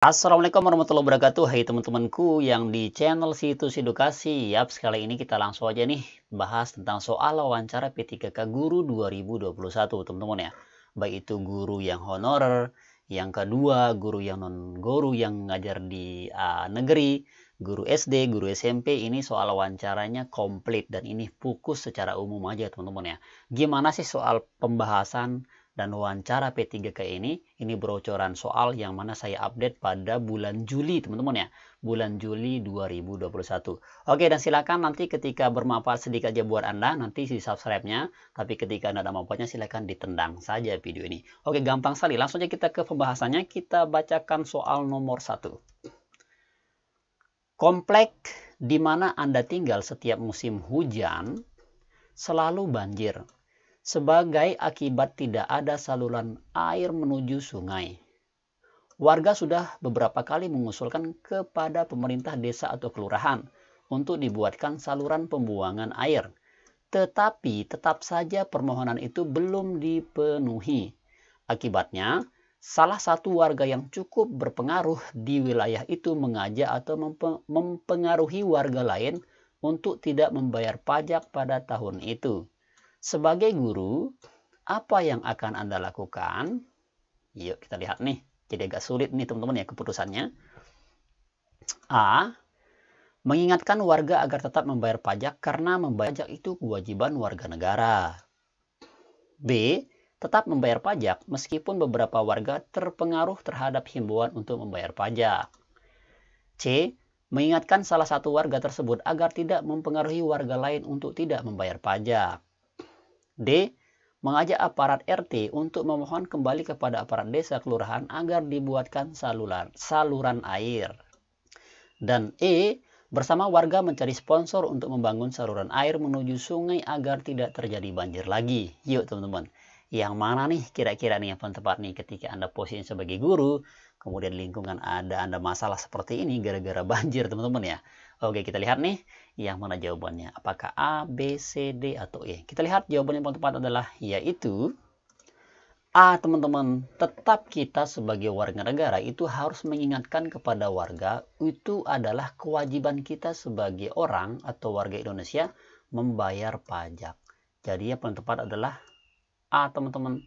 Assalamualaikum warahmatullahi wabarakatuh. Hai teman-temanku yang di channel Situs Edukasi. Yap, sekali ini kita langsung aja nih bahas tentang soal wawancara P3K Guru 2021, teman-teman ya. Baik itu guru yang honorer, yang kedua guru yang non-guru yang ngajar di negeri, guru SD, guru SMP. Ini soal wawancaranya komplit dan ini fokus secara umum aja, teman-teman ya. Gimana sih soal pembahasan dan wawancara P3K ini bocoran soal yang mana saya update pada bulan Juli, teman-teman ya. Bulan Juli 2021. Oke, dan silakan nanti ketika bermanfaat sedikit aja buat Anda, nanti di subscribe-nya. Tapi ketika Anda ada manfaatnya, silakan ditendang saja video ini. Oke, gampang sekali. Langsung aja kita ke pembahasannya. Kita bacakan soal nomor 1. Komplek di mana Anda tinggal setiap musim hujan selalu banjir sebagai akibat tidak ada saluran air menuju sungai. Warga sudah beberapa kali mengusulkan kepada pemerintah desa atau kelurahan untuk dibuatkan saluran pembuangan air. Tetapi tetap saja permohonan itu belum dipenuhi. Akibatnya, salah satu warga yang cukup berpengaruh di wilayah itu mengajak atau mempengaruhi warga lain untuk tidak membayar pajak pada tahun itu. Sebagai guru, apa yang akan Anda lakukan? Yuk kita lihat nih. Jadi agak sulit nih teman-teman ya keputusannya. A. Mengingatkan warga agar tetap membayar pajak karena membayar pajak itu kewajiban warga negara. B. Tetap membayar pajak meskipun beberapa warga terpengaruh terhadap himbauan untuk membayar pajak. C. Mengingatkan salah satu warga tersebut agar tidak mempengaruhi warga lain untuk tidak membayar pajak. D. Mengajak aparat RT untuk memohon kembali kepada aparat desa kelurahan agar dibuatkan saluran air. Dan E. Bersama warga mencari sponsor untuk membangun saluran air menuju sungai agar tidak terjadi banjir lagi. Yuk teman-teman, yang mana nih kira-kira nih yang paling tepat nih ketika Anda posisi sebagai guru, kemudian lingkungan Anda masalah seperti ini gara-gara banjir teman-teman ya. Oke, kita lihat nih yang mana jawabannya. Apakah A, B, C, D, atau E? Kita lihat jawaban yang paling tepat adalah yaitu A, teman-teman. Tetap kita sebagai warga negara itu harus mengingatkan kepada warga, itu adalah kewajiban kita sebagai orang atau warga Indonesia membayar pajak. Jadi yang paling tepat adalah A, teman-teman.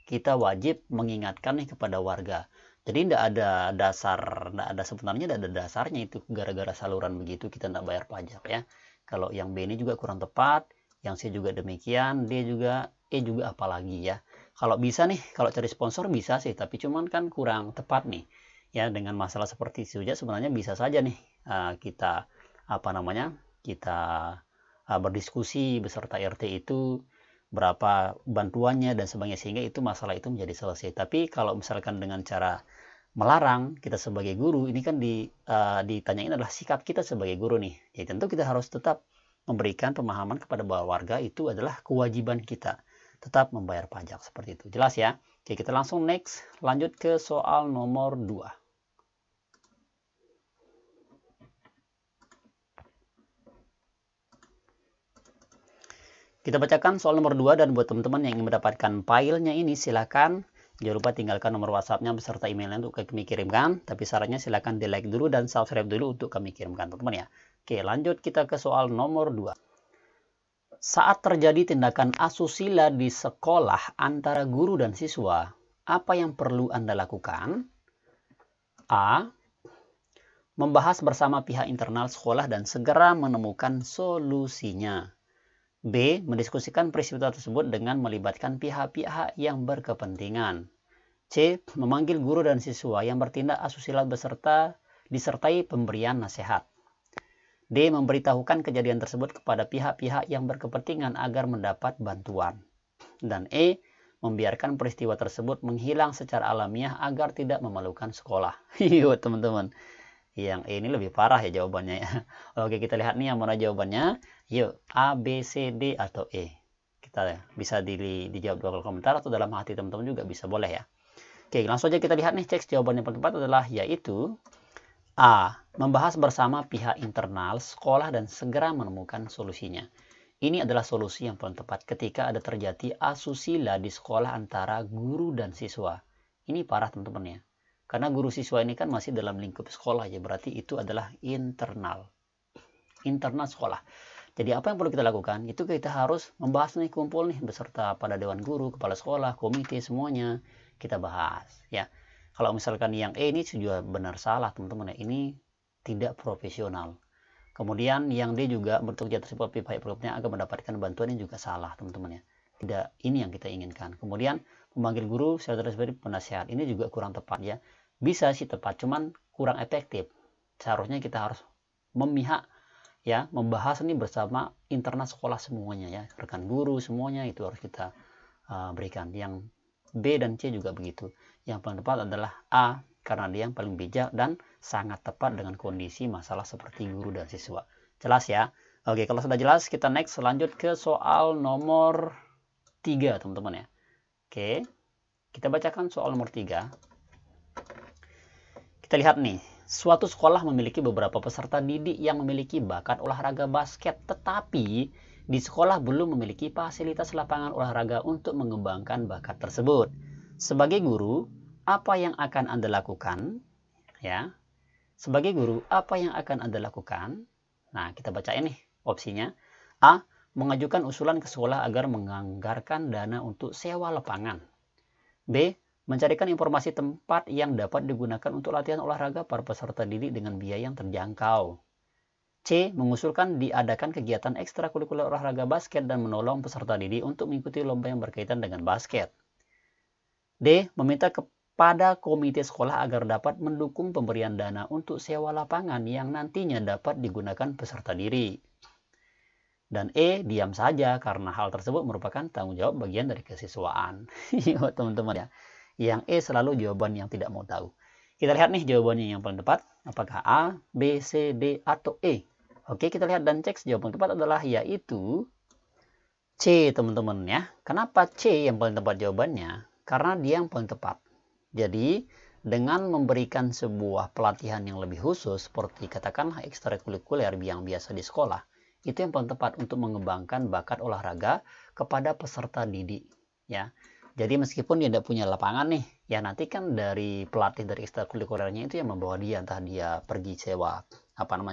Kita wajib mengingatkan nih kepada warga. Jadi tidak ada sebenarnya tidak ada dasarnya itu gara-gara saluran begitu kita tidak bayar pajak ya. Kalau yang B ini juga kurang tepat, yang C juga demikian, D juga, E juga apalagi ya. Kalau bisa nih, kalau cari sponsor bisa sih, tapi cuman kan kurang tepat nih. Ya dengan masalah seperti itu saja sebenarnya bisa saja nih kita berdiskusi beserta RT itu berapa bantuannya dan sebagainya sehingga itu masalah itu menjadi selesai. Tapi kalau misalkan dengan cara melarang kita sebagai guru ini kan ditanyain adalah sikap kita sebagai guru nih. Ya tentu kita harus tetap memberikan pemahaman kepada bahwa warga itu adalah kewajiban kita tetap membayar pajak seperti itu. Jelas ya? Oke, kita langsung next lanjut ke soal nomor 2. Kita bacakan soal nomor 2 dan buat teman-teman yang ingin mendapatkan filenya ini silakan jangan lupa tinggalkan nomor WhatsApp-nya beserta emailnya untuk kami kirimkan. Tapi sarannya silakan di like dulu dan subscribe dulu untuk kami kirimkan teman-teman ya. Oke, lanjut kita ke soal nomor 2. Saat terjadi tindakan asusila di sekolah antara guru dan siswa, apa yang perlu Anda lakukan? A. Membahas bersama pihak internal sekolah dan segera menemukan solusinya. B. Mendiskusikan peristiwa tersebut dengan melibatkan pihak-pihak yang berkepentingan. C. Memanggil guru dan siswa yang bertindak asusila disertai pemberian nasihat. D. Memberitahukan kejadian tersebut kepada pihak-pihak yang berkepentingan agar mendapat bantuan. Dan E. Membiarkan peristiwa tersebut menghilang secara alamiah agar tidak memalukan sekolah. Yuk teman-teman. Yang E ini lebih parah ya jawabannya ya. Oke, kita lihat nih yang mana jawabannya. Yuk, A, B, C, D, atau E. Kita bisa dijawab di kolom komentar atau dalam hati teman-teman juga bisa, boleh ya. Oke, langsung aja kita lihat nih cek jawaban yang paling tepat adalah yaitu A. Membahas bersama pihak internal sekolah dan segera menemukan solusinya. Ini adalah solusi yang paling tepat ketika ada terjadi asusila di sekolah antara guru dan siswa. Ini parah teman-teman ya. Karena guru siswa ini kan masih dalam lingkup sekolah ya, berarti itu adalah internal sekolah. Jadi apa yang perlu kita lakukan? Itu kita harus membahas nih, kumpul nih beserta pada dewan guru, kepala sekolah, komite, semuanya kita bahas ya. Kalau misalkan yang ini sudah benar salah teman-teman ya, ini tidak profesional. Kemudian yang D juga bentuk jatuh seperti pihak grupnya agar mendapatkan bantuan yang juga salah teman-teman ya. Tidak ini yang kita inginkan. Kemudian memanggil guru secara sebagai penasehat ini juga kurang tepat ya. Bisa sih tepat, cuman kurang efektif. Seharusnya kita harus memihak ya, membahas ini bersama internal sekolah semuanya ya, rekan guru semuanya itu harus kita berikan. Yang B dan C juga begitu. Yang paling tepat adalah A karena dia yang paling bijak dan sangat tepat dengan kondisi masalah seperti guru dan siswa. Jelas ya? Oke, kalau sudah jelas kita next lanjut ke soal nomor 3 teman-teman ya. Oke, kita bacakan soal nomor 3. Kita lihat nih, suatu sekolah memiliki beberapa peserta didik yang memiliki bakat olahraga basket, tetapi di sekolah belum memiliki fasilitas lapangan olahraga untuk mengembangkan bakat tersebut. Sebagai guru, apa yang akan Anda lakukan? Ya, sebagai guru, apa yang akan Anda lakukan? Nah, kita bacain nih opsinya. A. Mengajukan usulan ke sekolah agar menganggarkan dana untuk sewa lapangan. B. Mencarikan informasi tempat yang dapat digunakan untuk latihan olahraga para peserta didik dengan biaya yang terjangkau. C. Mengusulkan diadakan kegiatan ekstrakurikuler olahraga basket dan menolong peserta didik untuk mengikuti lomba yang berkaitan dengan basket. D. Meminta kepada komite sekolah agar dapat mendukung pemberian dana untuk sewa lapangan yang nantinya dapat digunakan peserta didik. Dan E. Diam saja karena hal tersebut merupakan tanggung jawab bagian dari kesiswaan. Yuk teman-teman ya. Yang E selalu jawaban yang tidak mau tahu. Kita lihat nih jawabannya yang paling tepat. Apakah A, B, C, D, atau E? Oke, kita lihat dan cek jawaban tepat adalah yaitu C teman-teman ya. Kenapa C yang paling tepat jawabannya? Karena dia yang paling tepat. Jadi dengan memberikan sebuah pelatihan yang lebih khusus seperti katakanlah ekstrakurikuler yang biasa di sekolah, itu yang paling tepat untuk mengembangkan bakat olahraga kepada peserta didik ya. Jadi meskipun dia tidak punya lapangan nih, ya nanti kan dari pelatih dari ekstrakurikulernya itu yang membawa dia, entah dia pergi sewa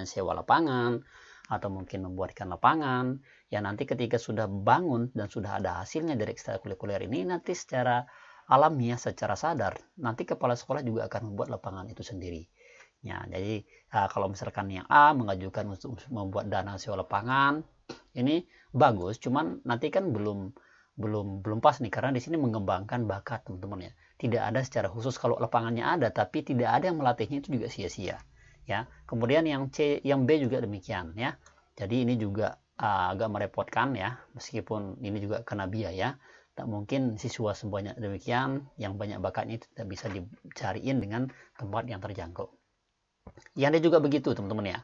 sewa lapangan atau mungkin membuatkan lapangan. Ya nanti ketika sudah bangun dan sudah ada hasilnya dari ekstrakurikuler ini, nanti secara alamiah, secara sadar, nanti kepala sekolah juga akan membuat lapangan itu sendiri. Ya, jadi kalau misalkan yang A mengajukan untuk membuat dana sewa lapangan, ini bagus, cuman nanti kan belum pas nih karena di sini mengembangkan bakat teman-teman ya. Tidak ada secara khusus, kalau lapangannya ada tapi tidak ada yang melatihnya itu juga sia-sia ya. Kemudian yang C, yang B juga demikian ya. Jadi ini juga agak merepotkan ya, meskipun ini juga kena biaya. Tak mungkin siswa sebanyak demikian yang banyak bakatnya itu tidak bisa dicariin dengan tempat yang terjangkau. Yang D juga begitu teman-teman ya.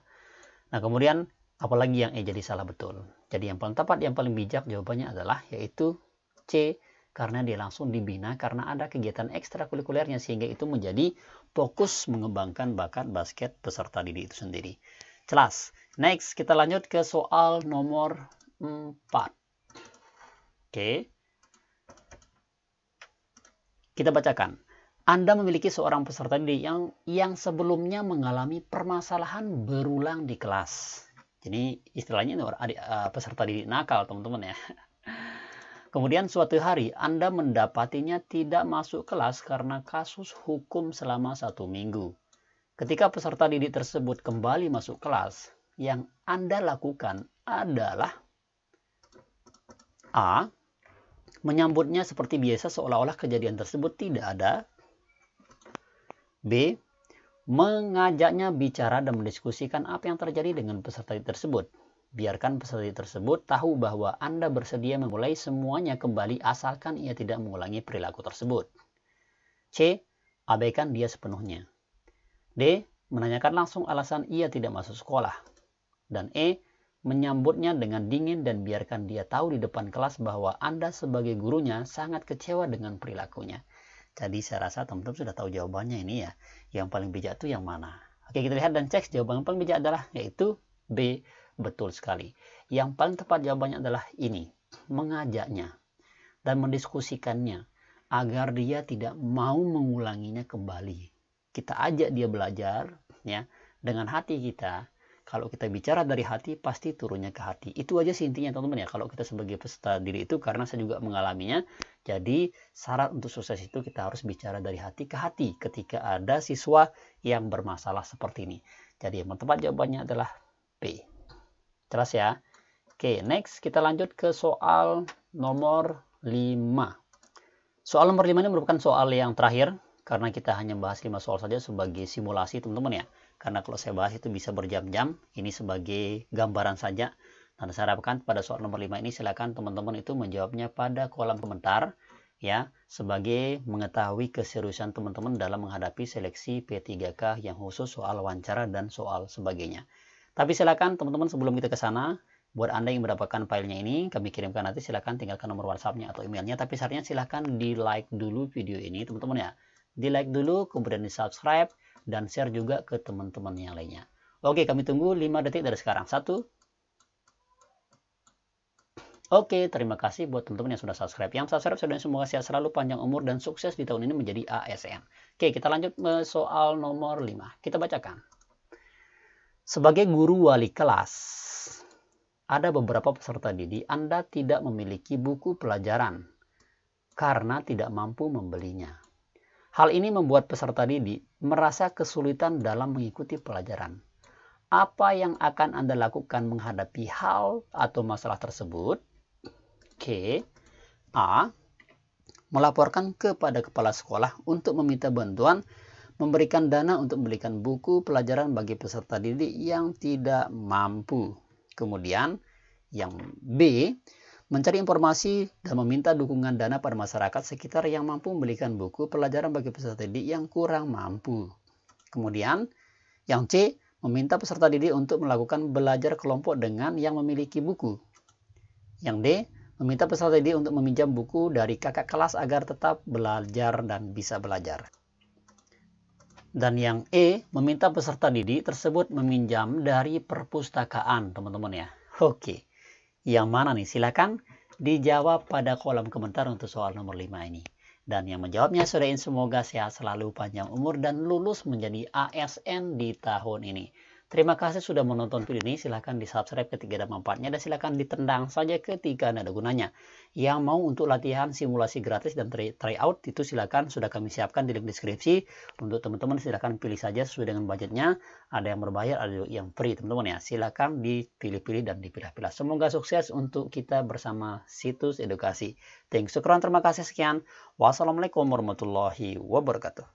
Nah kemudian apalagi yang E jadi salah betul. Jadi yang paling tepat, yang paling bijak jawabannya adalah yaitu C, karena dia langsung dibina karena ada kegiatan ekstrakurikulernya sehingga itu menjadi fokus mengembangkan bakat basket peserta didik itu sendiri. Jelas. Next kita lanjut ke soal nomor 4. Oke. Kita bacakan. Anda memiliki seorang peserta didik yang sebelumnya mengalami permasalahan berulang di kelas. Jadi istilahnya ini peserta didik nakal teman-teman ya. Kemudian suatu hari Anda mendapatinya tidak masuk kelas karena kasus hukum selama 1 minggu. Ketika peserta didik tersebut kembali masuk kelas, yang Anda lakukan adalah A. Menyambutnya seperti biasa seolah-olah kejadian tersebut tidak ada. B. Mengajaknya bicara dan mendiskusikan apa yang terjadi dengan peserta tersebut. Biarkan peserta tersebut tahu bahwa Anda bersedia memulai semuanya kembali asalkan ia tidak mengulangi perilaku tersebut. C. Abaikan dia sepenuhnya. D. Menanyakan langsung alasan ia tidak masuk sekolah. Dan E. Menyambutnya dengan dingin dan biarkan dia tahu di depan kelas bahwa Anda sebagai gurunya sangat kecewa dengan perilakunya. Jadi saya rasa teman-teman sudah tahu jawabannya ini ya. Yang paling bijak itu yang mana? Oke, kita lihat dan cek jawaban yang paling bijak adalah yaitu B. Betul sekali. Yang paling tepat jawabannya adalah ini. Mengajaknya dan mendiskusikannya agar dia tidak mau mengulanginya kembali. kita ajak dia belajar ya dengan hati kita. Kalau kita bicara dari hati, pasti turunnya ke hati. Itu aja sih intinya teman-teman ya. Kalau kita sebagai peserta didik itu, karena saya juga mengalaminya. Jadi syarat untuk sukses itu kita harus bicara dari hati ke hati ketika ada siswa yang bermasalah seperti ini. Jadi yang tepat jawabannya adalah B. Jelas ya? Oke, next kita lanjut ke soal nomor 5. Soal nomor 5 ini merupakan soal yang terakhir. Karena kita hanya bahas 5 soal saja sebagai simulasi teman-teman ya. Karena kalau saya bahas itu bisa berjam-jam. Ini sebagai gambaran saja. Dan saya harapkan pada soal nomor 5 ini silakan teman-teman itu menjawabnya pada kolom komentar. Ya, sebagai mengetahui keseriusan teman-teman dalam menghadapi seleksi P3K yang khusus soal wawancara dan soal sebagainya. Tapi silakan teman-teman sebelum kita ke sana, buat Anda yang mendapatkan filenya ini, kami kirimkan nanti, silakan tinggalkan nomor WhatsApp-nya atau emailnya. Tapi syaratnya silakan di-like dulu video ini teman-teman ya. Di-like dulu, kemudian di-subscribe, dan share juga ke teman-teman yang lainnya. Oke, kami tunggu 5 detik dari sekarang. 1. Oke, terima kasih buat teman-teman yang sudah subscribe. Yang subscribe, saudara semoga sehat selalu, panjang umur, dan sukses di tahun ini menjadi ASN. Oke, kita lanjut ke soal nomor 5. Kita bacakan. Sebagai guru wali kelas, ada beberapa peserta didik Anda tidak memiliki buku pelajaran karena tidak mampu membelinya. Hal ini membuat peserta didik merasa kesulitan dalam mengikuti pelajaran. Apa yang akan Anda lakukan menghadapi hal atau masalah tersebut? Oke. A. Melaporkan kepada kepala sekolah untuk meminta bantuan memberikan dana untuk membelikan buku pelajaran bagi peserta didik yang tidak mampu. Kemudian yang B. Mencari informasi dan meminta dukungan dana pada masyarakat sekitar yang mampu membelikan buku pelajaran bagi peserta didik yang kurang mampu. Kemudian yang C. Meminta peserta didik untuk melakukan belajar kelompok dengan yang memiliki buku. Yang D. Meminta peserta didik untuk meminjam buku dari kakak kelas agar tetap belajar dan bisa belajar. Dan yang E. Meminta peserta didik tersebut meminjam dari perpustakaan teman-teman ya. Oke. Yang mana nih? Silakan dijawab pada kolom komentar untuk soal nomor 5 ini. Dan yang menjawabnya saudara, semoga sehat selalu, panjang umur, dan lulus menjadi ASN di tahun ini. Terima kasih sudah menonton video ini. Silahkan di-subscribe ketika ada manfaatnya, dan silahkan ditendang saja ketika ada gunanya. Yang mau untuk latihan simulasi gratis dan tryout itu silahkan sudah kami siapkan di link deskripsi. Untuk teman-teman silahkan pilih saja sesuai dengan budgetnya. Ada yang berbayar, ada yang free teman-teman ya. Silahkan dipilih-pilih dan dipilah-pilah. Semoga sukses untuk kita bersama Situs Edukasi. Terima kasih, sekian. Wassalamualaikum warahmatullahi wabarakatuh.